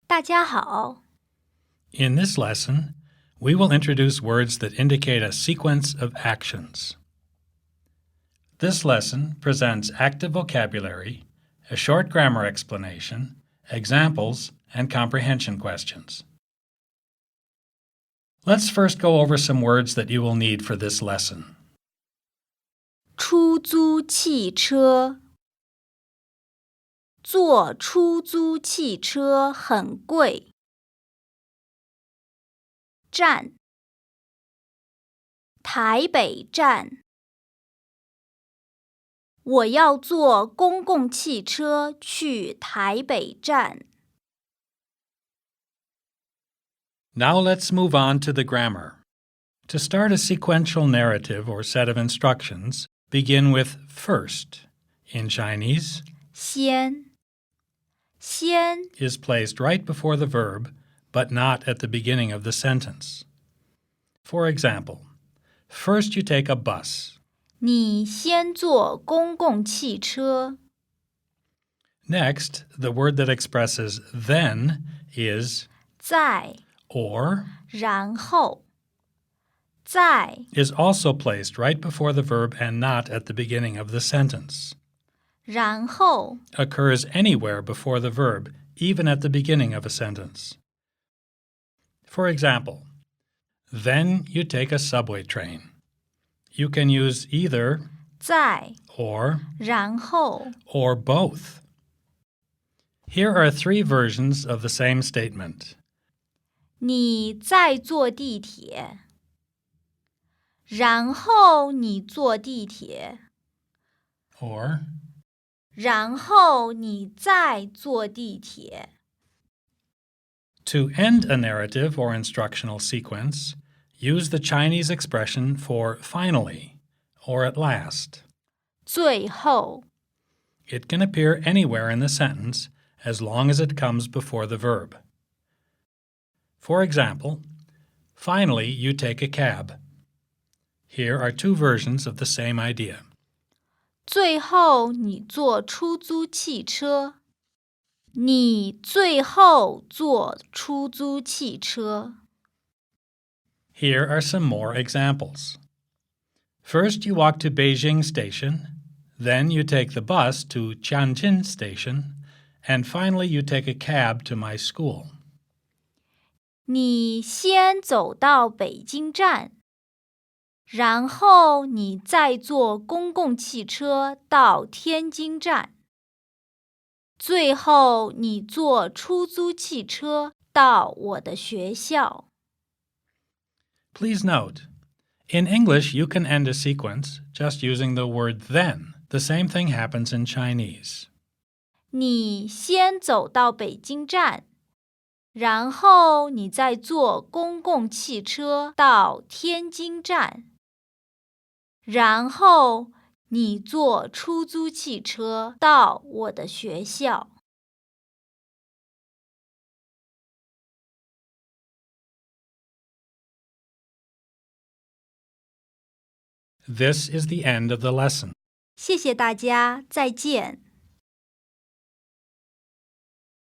大家好。In this lesson, we will introduce words that indicate a sequence of actions. This lesson presents active vocabulary, a short grammar explanation, examples, and comprehension questions. Let's first go over some words that you will need for this lesson. 出租汽车。坐出租汽车很贵。站。台北站。我要坐公共汽车去台北站。Now let's move on to the grammar. To start a sequential narrative or set of instructions, begin with first. In Chinese, 先。先 is placed right before the verb, but not at the beginning of the sentence. For example, first you take a bus. 你先坐公共汽车。Next, the word that expresses then is 再 or 然后。再 is also placed right before the verb and not at the beginning of the sentence. 然后 Occurs anywhere before the verb, even at the beginning of a sentence. For example, then you take a subway train. You can use either 再 or 然后 or both. Here are three versions of the same statement. 你再坐地铁。然后你坐地铁。Or, 然后你再坐地铁。to end a narrative or instructional sequence, use the Chinese expression for finally or at last. 最后 It can appear anywhere in the sentence as long as it comes before the verb. For example, finally you take a cab. Here are two versions of the same idea. 最后你坐出租汽车。你最后坐出租汽车。Here are some more examples. First, you walk to Beijing Station, then you take the bus to Tianjin Station, and finally you take a cab to my school. 你先走到北京站，然后你再坐公共汽车到天津站，最后你坐出租汽车到我的学校。Please note, in English you can end a sequence just using the word then. The same thing happens in Chinese. 你先走到北京站，然后你再坐公共汽车到天津站，然后你坐出租汽车到我的学校。This is the end of the lesson. 谢谢大家，再见。